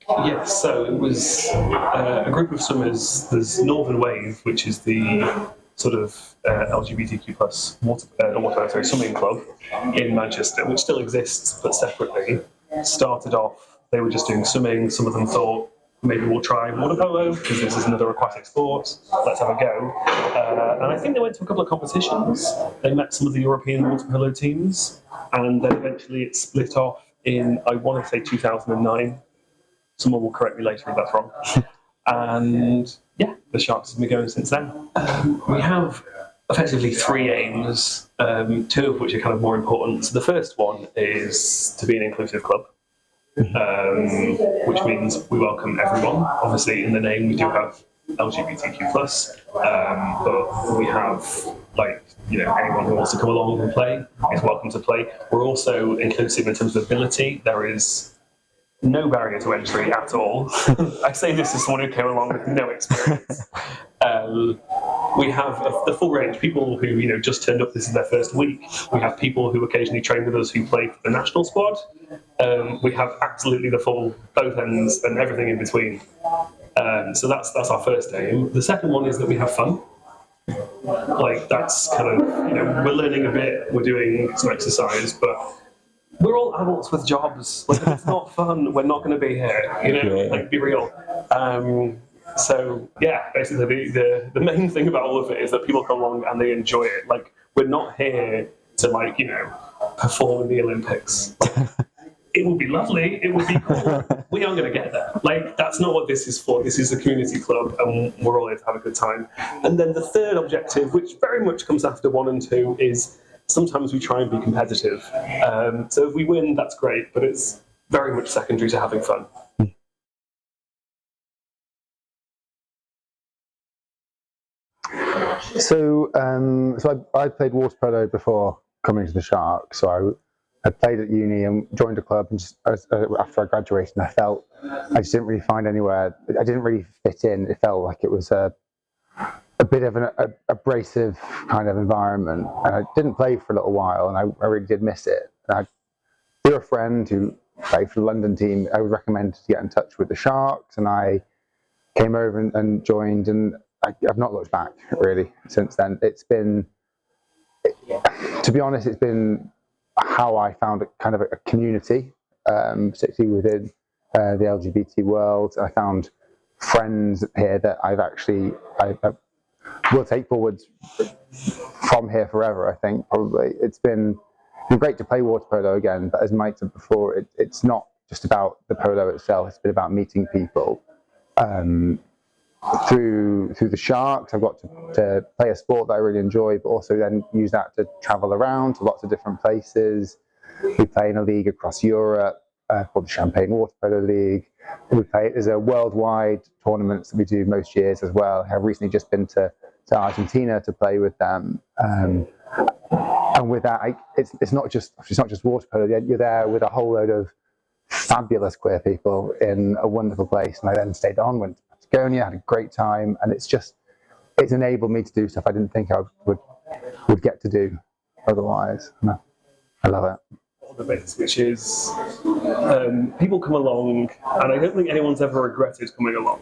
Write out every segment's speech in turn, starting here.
Yes, so it was a group of swimmers. There's Northern Wave, which is the sort of LGBTQ plus swimming club in Manchester, which still exists but separately. Started off, they were just doing swimming. Some of them thought maybe we'll try water polo because this is another aquatic sport. Let's have a go. And I think they went to a couple of competitions. They met some of the European water polo teams, and then eventually it split off in, I want to say, 2009. Someone will correct me later if that's wrong. And yeah, the Sharks have been going since then. We have effectively three aims, two of which are kind of more important. So the first one is to be an inclusive club, which means we welcome everyone. Obviously, in the name we do have LGBTQ+, but we have, anyone who wants to come along and play is welcome to play. We're also inclusive in terms of ability. There is no barrier to entry at all. I say this as someone who came along with no experience. We have the full range. People who just turned up. This is their first week. We have people who occasionally train with us who play for the national squad. We have absolutely the full both ends and everything in between. So that's our first aim. The second one is that we have fun. That's kind of we're learning a bit. We're doing some exercise, but we're all adults with jobs. If it's not fun, we're not going to be here. Be real. So yeah, basically the main thing about all of it is that people come along and they enjoy it. We're not here to perform in the Olympics. It would be lovely. It would be cool. We aren't going to get there. That's not what this is for. This is a community club, and we're all here to have a good time. And then the third objective, which very much comes after 1 and 2, is sometimes we try and be competitive. So if we win, that's great, but it's very much secondary to having fun. So I played water polo before coming to the Sharks. So I played at uni and joined a club, and just after I graduated, I felt I just didn't really find anywhere. I didn't really fit in. It felt like it was a bit of an abrasive kind of environment, and I didn't play for a little while, and I really did miss it. And through a friend who played for the London team, I would recommend to get in touch with the Sharks, and I came over and joined, and I've not looked back really since then. It's been, to be honest, it's been how I found kind of a community, particularly within the LGBT world. I found friends here that I will take forwards from here forever. I think probably it's been great to play water polo again, but as Mike said before, it's not just about the polo itself. It's been about meeting people. Through the Sharks, I've got to play a sport that I really enjoy, but also then use that to travel around to lots of different places. We play in a league across Europe called the Champagne Water Polo League. There's a worldwide tournaments that we do most years as well. I've recently just been to Argentina to play with them. And with that, it's not just water polo. You're there with a whole load of fabulous queer people in a wonderful place. And I then stayed on, went to Patagonia, had a great time, and it's enabled me to do stuff I didn't think I would get to do otherwise. And I love it. The bits, which is people come along, and I don't think anyone's ever regretted coming along.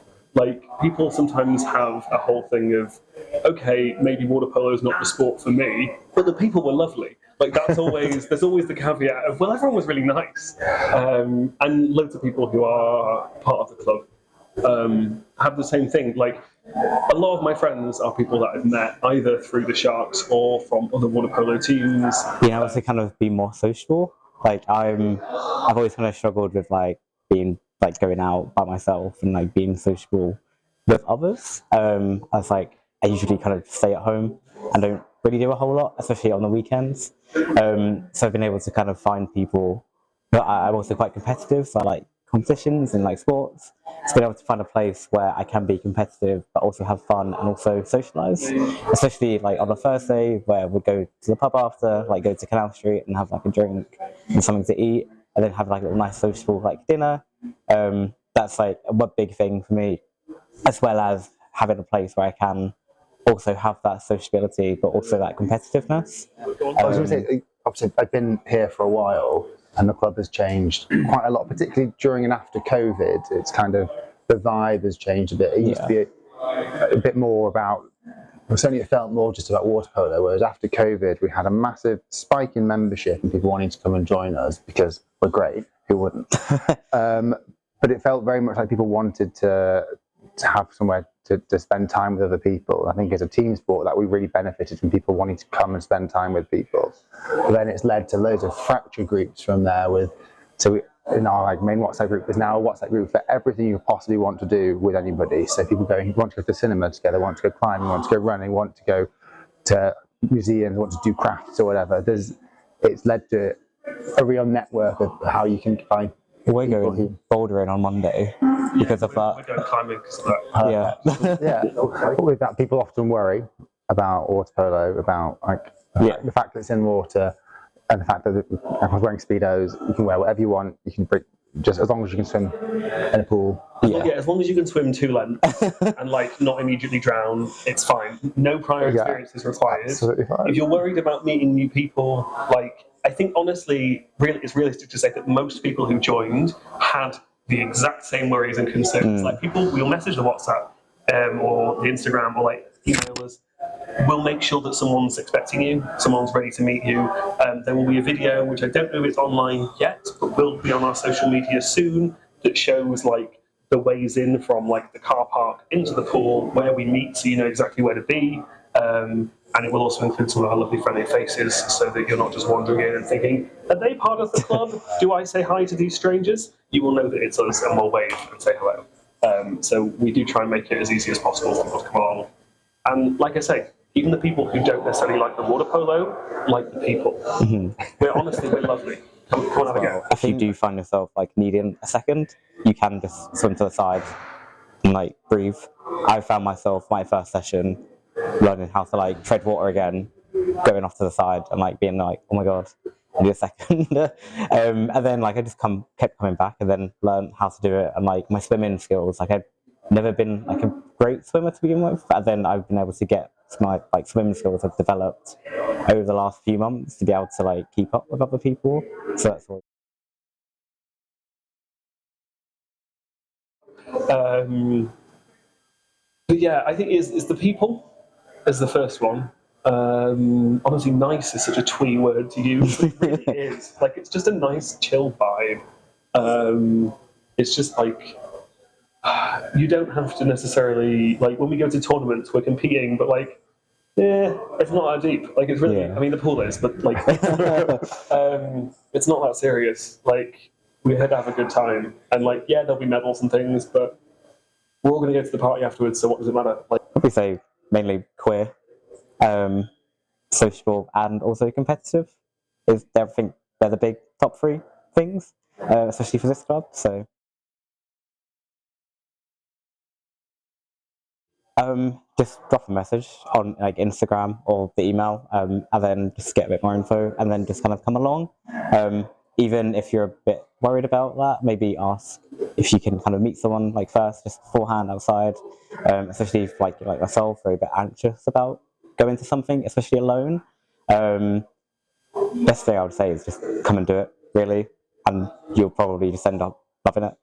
People sometimes have a whole thing of, okay, maybe water polo is not the sport for me, but the people were lovely. There's always the caveat of, well, everyone was really nice. And loads of people who are part of the club have the same thing. A lot of my friends are people that I've met either through the Sharks or from other water polo teams. Being able to kind of be more sociable. I've always kind of struggled with being going out by myself and being sociable with others. I usually kind of stay at home and don't really do a whole lot, especially on the weekends. So I've been able to kind of find people. But I'm also quite competitive, so I like competitions and sports. So being able to find a place where I can be competitive but also have fun and also socialise, especially on a Thursday where we'd go to the pub after, go to Canal Street and have a drink and something to eat, and then have a nice sociable dinner. That's one big thing for me, as well as having a place where I can also have that sociability but also that competitiveness. I was going to say, obviously I've been here for a while, and the club has changed quite a lot, particularly during and after COVID. It's kind of, the vibe has changed a bit. It used to be a bit more about, certainly it felt more just about water polo, whereas after COVID we had a massive spike in membership and people wanting to come and join us because we're great, who wouldn't? But it felt very much like people wanted to have somewhere to spend time with other people. I think as a team sport that we really benefited from people wanting to come and spend time with people. But then it's led to loads of fracture groups from there in our like main WhatsApp group is now a WhatsApp group for everything you possibly want to do with anybody. So people want to go to the cinema together, want to go climbing, want to go running, want to go to museums, want to do crafts or whatever. It's led to a real network of how you can find. We're going bouldering on Monday because of that. We're going climbing because of that. Yeah. With that, people often worry about water polo, about the fact that it's in water, and the fact that everyone's wearing speedos. You can wear whatever you want. You can bring, just as long as you can swim in a pool. As long as you can swim 2 lengths and not immediately drown, it's fine. No prior experience is required. Absolutely fine. If you're worried about meeting new people, I think honestly, it's realistic to say that most people who joined had the exact same worries and concerns. People, we'll message the WhatsApp or the Instagram or email us. We'll make sure that someone's expecting you, someone's ready to meet you. There will be a video, which I don't know if it's online yet, but will be on our social media soon, that shows the ways in from the car park into the pool, where we meet, so you know exactly where to be. And it will also include some of our lovely friendly faces, so that you're not just wandering in and thinking, are they part of the club? Do I say hi to these strangers? You will know that it's us and we'll wave and say hello. So we do try and make it as easy as possible for people to come along. And like I say, even the people who don't necessarily like the water polo, like the people. We're lovely. Come and have a go. If you do find yourself needing a second, you can just swim to the side and breathe. I found myself my first session learning how to tread water again, going off to the side and being oh my god, I need a second. And then I just kept coming back and then learned how to do it. And my swimming skills, I'd never been a great swimmer to begin with, and then I've been able to get my swimming skills have developed over the last few months to be able to keep up with other people. So that's all. But yeah, I think is the people as the first one. Honestly, nice is such a twee word to use. But it really is. It's just a nice, chill vibe. It's just you don't have to necessarily when we go to tournaments, we're competing, but it's not that deep. It's really. I mean, the pool is, but it's not that serious. We're here to have a good time, and there'll be medals and things, but we're all going to go to the party afterwards. So what does it matter? Probably say mainly queer, sociable, and also competitive. I think they're the big top 3 things, especially for this club. So. Just drop a message on Instagram or the email, and then just get a bit more info, and then just kind of come along. Even if you're a bit worried about that, maybe ask if you can kind of meet someone first, just beforehand outside. Especially if like myself, very a bit anxious about going to something, especially alone. Best thing I would say is just come and do it, really, and you'll probably just end up loving it.